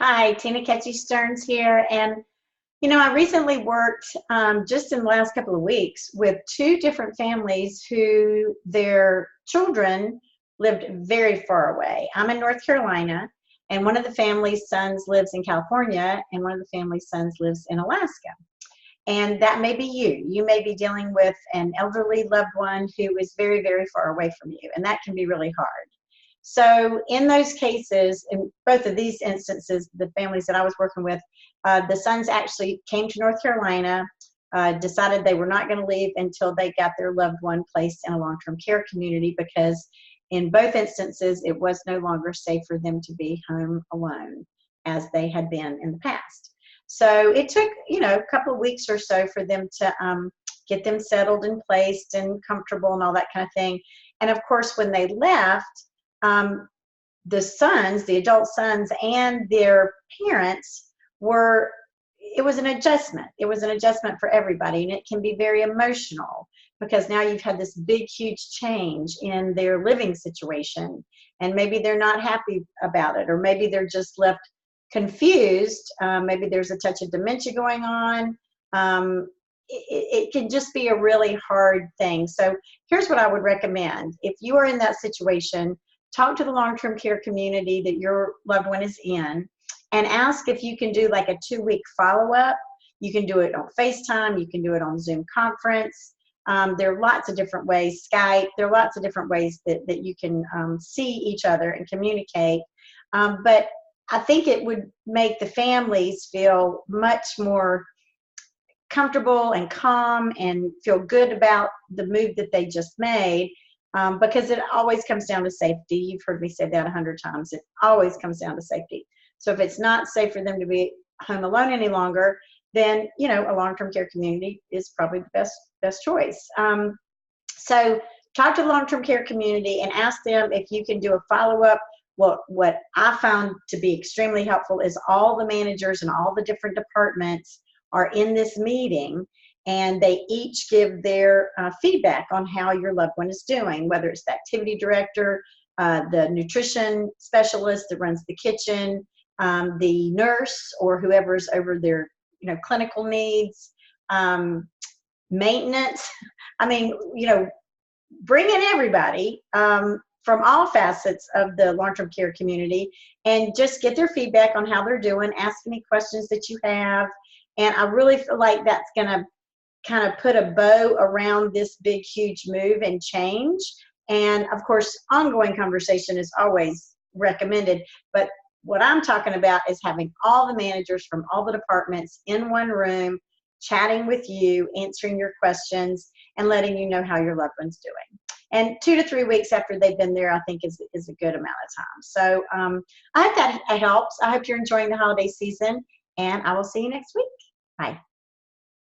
Hi, Tina Ketchy Stearns here. And, I recently worked just in the last couple of weeks with two different families who their children lived very far away. I'm in North Carolina, and one of the family's sons lives in California, and one of the family's sons lives in Alaska. And that may be you. You may be dealing with an elderly loved one who is very, very far away from you, and that can be really hard. So in those cases, in both of these instances, the families that I was working with, the sons actually came to North Carolina, decided they were not going to leave until they got their loved one placed in a long-term care community, because in both instances, it was no longer safe for them to be home alone as they had been in the past. So it took, a couple of weeks or so for them to get them settled and placed and comfortable and all that kind of thing. And of course, when they left, the sons, the adult sons, and their parents it was an adjustment. It was an adjustment for everybody, and it can be very emotional because now you've had this big, huge change in their living situation, and maybe they're not happy about it, or maybe they're just left confused. Maybe there's a touch of dementia going on. It can just be a really hard thing. So here's what I would recommend. If you are in that situation, talk to the long-term care community that your loved one is in and ask if you can do like a 2-week follow-up. You can do it on FaceTime. You can do it on Zoom conference. There are lots of different ways, Skype. There are lots of different ways that you can see each other and communicate. But I think it would make the families feel much more comfortable and calm and feel good about the move that they just made. Because it always comes down to safety. You've heard me say that 100 times. It always comes down to safety. So if it's not safe for them to be home alone any longer, then a long-term care community is probably the best choice. So talk to the long-term care community and ask them if you can do a follow-up. What I found to be extremely helpful is all the managers and all the different departments are in this meeting, and they each give their feedback on how your loved one is doing, whether it's the activity director, the nutrition specialist that runs the kitchen, the nurse, or whoever's over their clinical needs, maintenance. I mean, bring in everybody from all facets of the long-term care community and just get their feedback on how they're doing, ask any questions that you have. And I really feel like that's going to kind of put a bow around this big, huge move and change. And of course, ongoing conversation is always recommended. But what I'm talking about is having all the managers from all the departments in one room, chatting with you, answering your questions, and letting you know how your loved one's doing. And 2 to 3 weeks after they've been there, I think is a good amount of time. So I hope that helps. I hope you're enjoying the holiday season, and I will see you next week. Bye.